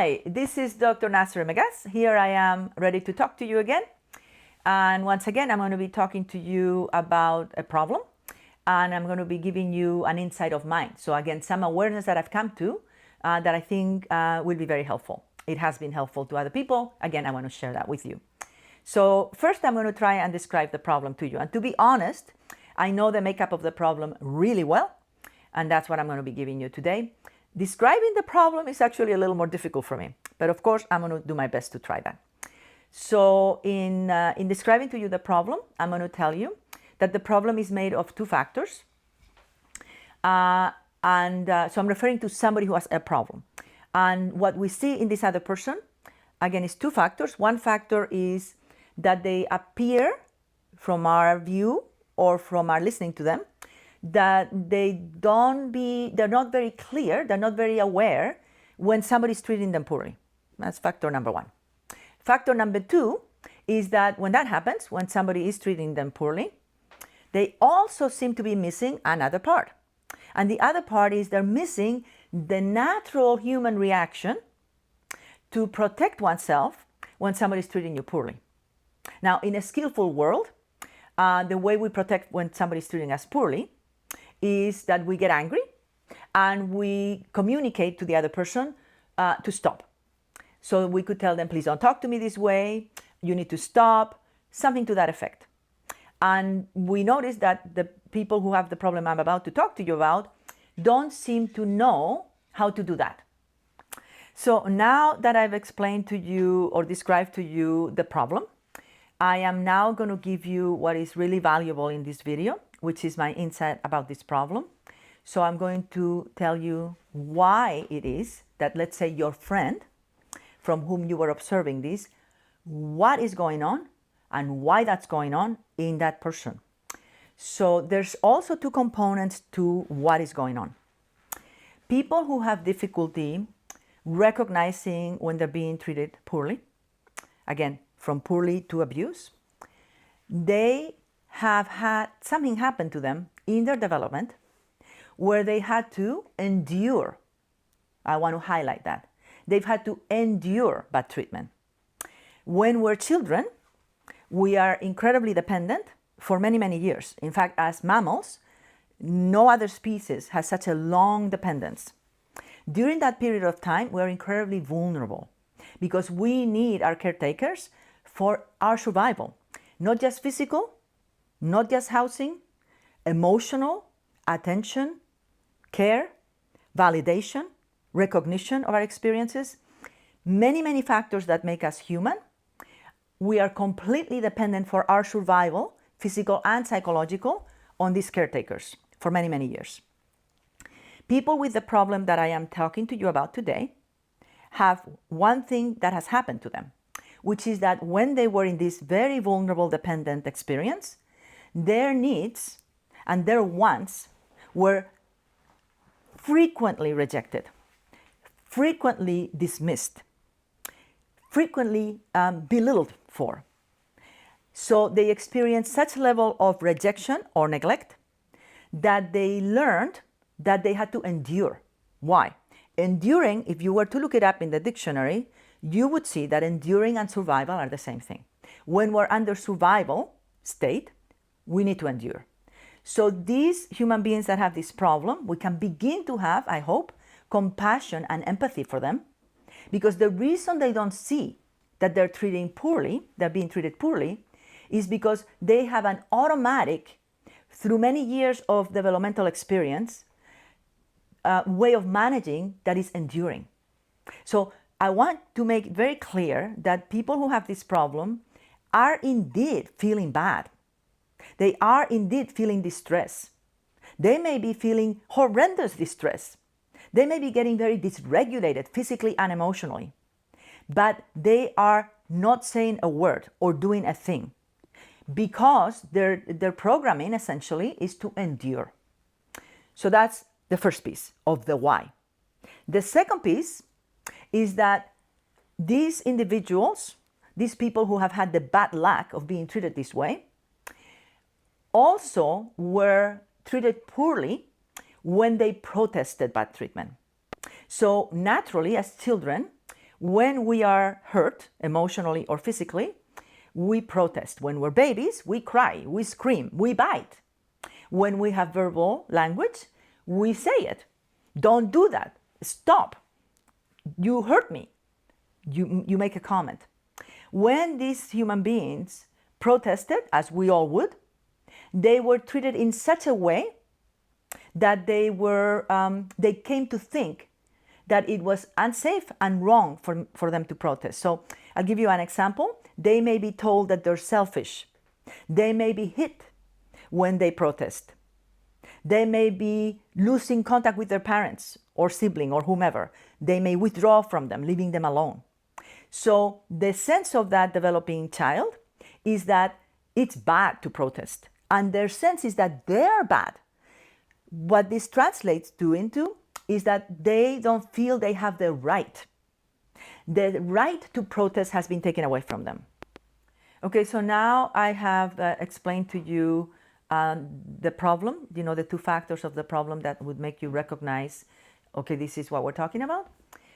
Hi, this is Dr. Nazare Megas. Here I am ready to talk to you again. And once again, I'm going to be talking to you about a problem, and I'm going to be giving you an insight of mine. So again, some awareness that I've come to that I think will be very helpful. It has been helpful to other people. Again, I want to share that with you. So first, I'm going to try and describe the problem to you. And to be honest, I know the makeup of the problem really well, and that's what I'm going to be giving you today. Describing the problem is actually a little more difficult for me, but of course, I'm going to do my best to try that. So in describing to you the problem, I'm going to tell you that the problem is made of two factors. So I'm referring to somebody who has a problem. And what we see in this other person, again, is two factors. One factor is that they appear from our view or from our listening to them, that they're not very clear, they're not very aware when somebody's treating them poorly. That's factor number one. Factor number two is that when that happens, when somebody is treating them poorly, they also seem to be missing another part. And the other part is they're missing the natural human reaction to protect oneself when somebody's treating you poorly. Now, in a skillful world, the way we protect when somebody's treating us poorly is that we get angry and we communicate to the other person to stop. So we could tell them, please don't talk to me this way, you need to stop, something to that effect. And we notice that the people who have the problem I'm about to talk to you about don't seem to know how to do that. So now that I've explained to you or described to you the problem, I am now going to give you what is really valuable in this video, which is my insight about this problem. So I'm going to tell you why it is that, let's say, your friend from whom you were observing this, what is going on and why that's going on in that person. So there's also two components to what is going on. People who have difficulty recognizing when they're being treated poorly, again, from poorly to abuse, they have had something happen to them in their development where they had to endure. I want to highlight that. They've had to endure bad treatment. When we're children, we are incredibly dependent for many, many years. In fact, as mammals, no other species has such a long dependence. During that period of time, we're incredibly vulnerable because we need our caretakers for our survival, not just physical, not just housing, emotional, attention, care, validation, recognition of our experiences, many, many factors that make us human. We are completely dependent for our survival, physical and psychological, on these caretakers for many, many years. People with the problem that I am talking to you about today have one thing that has happened to them, which is that when they were in this very vulnerable dependent experience, their needs and their wants were frequently rejected, frequently dismissed, frequently belittled for. So they experienced such level of rejection or neglect that they learned that they had to endure. Why? Enduring, if you were to look it up in the dictionary, you would see that enduring and survival are the same thing. When we're under survival state, we need to endure. So these human beings that have this problem, we can begin to have, I hope, compassion and empathy for them, because the reason they don't see that they're being treated poorly, is because they have an automatic, through many years of developmental experience, way of managing that is enduring. So I want to make very clear that people who have this problem are indeed feeling bad. They are indeed feeling distress. They may be feeling horrendous distress. They may be getting very dysregulated physically and emotionally, but they are not saying a word or doing a thing because their programming essentially is to endure. So that's the first piece of the why. The second piece is that these individuals, these people who have had the bad luck of being treated this way, also were treated poorly when they protested bad treatment. So naturally, as children, When we are hurt emotionally or physically, we protest. When we're babies, we cry, we scream, we bite. When we have verbal language, we say it. Don't do that. Stop. You hurt me. You make a comment. When these human beings protested, as we all would, they were treated in such a way that they came to think that it was unsafe and wrong for them to protest. So I'll give you an example. They may be told that they're selfish. They may be hit when they protest. They may be losing contact with their parents or sibling or whomever. They may withdraw from them, leaving them alone. So the sense of that developing child is that it's bad to protest. And their sense is that they're bad. What this translates into is that they don't feel they have the right. The right to protest has been taken away from them. Okay, so now I have explained to you the problem, the two factors of the problem that would make you recognize, okay, this is what we're talking about.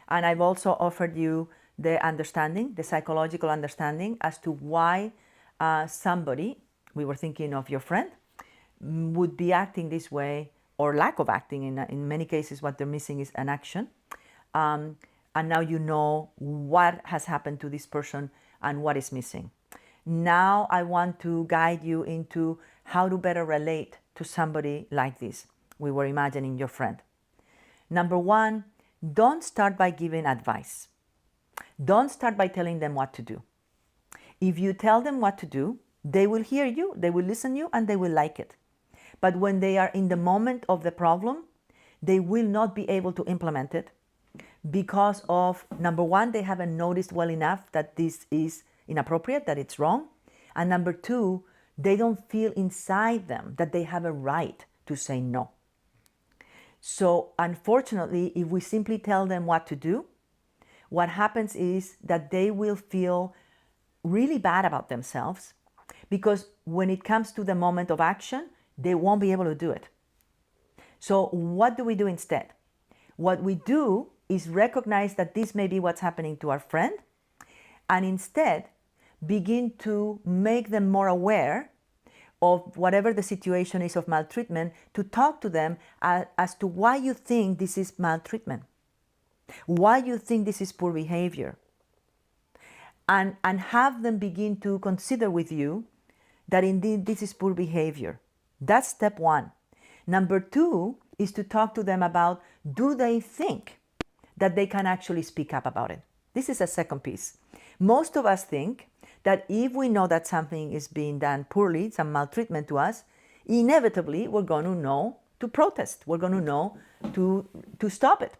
And I've also offered you the understanding, the psychological understanding as to why somebody, we were thinking of your friend, would be acting this way, or lack of acting. In many cases, what they're missing is an action. And now you know what has happened to this person and what is missing. Now I want to guide you into how to better relate to somebody like this. We were imagining your friend. Number one, don't start by giving advice. Don't start by telling them what to do. If you tell them what to do, they will hear you, they will listen to you, and they will like it. But when they are in the moment of the problem, they will not be able to implement it because of, number one, they haven't noticed well enough that this is inappropriate, that it's wrong. And number two, they don't feel inside them that they have a right to say no. So unfortunately, if we simply tell them what to do, what happens is that they will feel really bad about themselves, because when it comes to the moment of action, they won't be able to do it. So what do we do instead? What we do is recognize that this may be what's happening to our friend, and instead begin to make them more aware of whatever the situation is of maltreatment, to talk to them as to why you think this is maltreatment, why you think this is poor behavior, and have them begin to consider with you that indeed this is poor behavior. That's step one. Number two is to talk to them about, do they think that they can actually speak up about it? This is a second piece. Most of us think that if we know that something is being done poorly, some maltreatment to us, inevitably we're going to know to protest. We're going to know to stop it.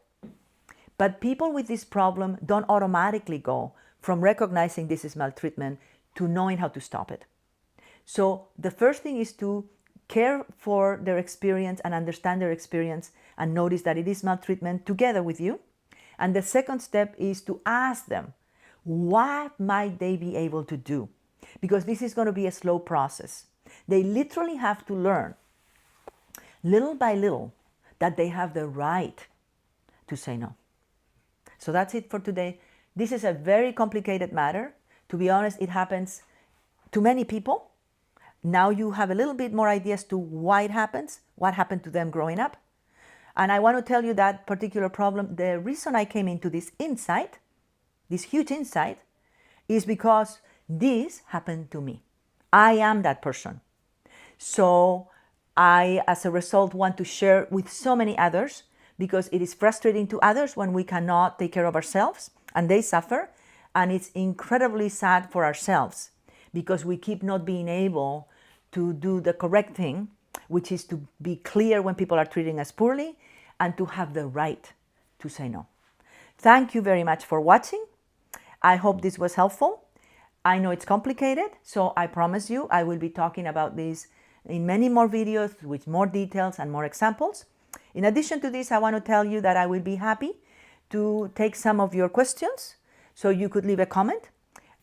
But people with this problem don't automatically go from recognizing this is maltreatment to knowing how to stop it. So the first thing is to care for their experience and understand their experience and notice that it is maltreatment together with you. And the second step is to ask them, what might they be able to do? Because this is going to be a slow process. They literally have to learn, little by little, that they have the right to say no. So that's it for today. This is a very complicated matter. To be honest, it happens to many people. Now you have a little bit more ideas to why it happens, what happened to them growing up. And I want to tell you that particular problem, the reason I came into this insight, this huge insight, is because this happened to me. I am that person. So I, as a result, want to share with so many others, because it is frustrating to others when we cannot take care of ourselves and they suffer. And it's incredibly sad for ourselves because we keep not being able to do the correct thing, which is to be clear when people are treating us poorly and to have the right to say no. Thank you very much for watching. I hope this was helpful. I know it's complicated, so I promise you I will be talking about this in many more videos with more details and more examples. In addition to this, I want to tell you that I will be happy to take some of your questions, so you could leave a comment.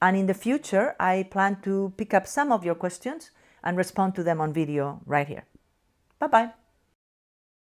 And in the future, I plan to pick up some of your questions and respond to them on video right here. Bye-bye.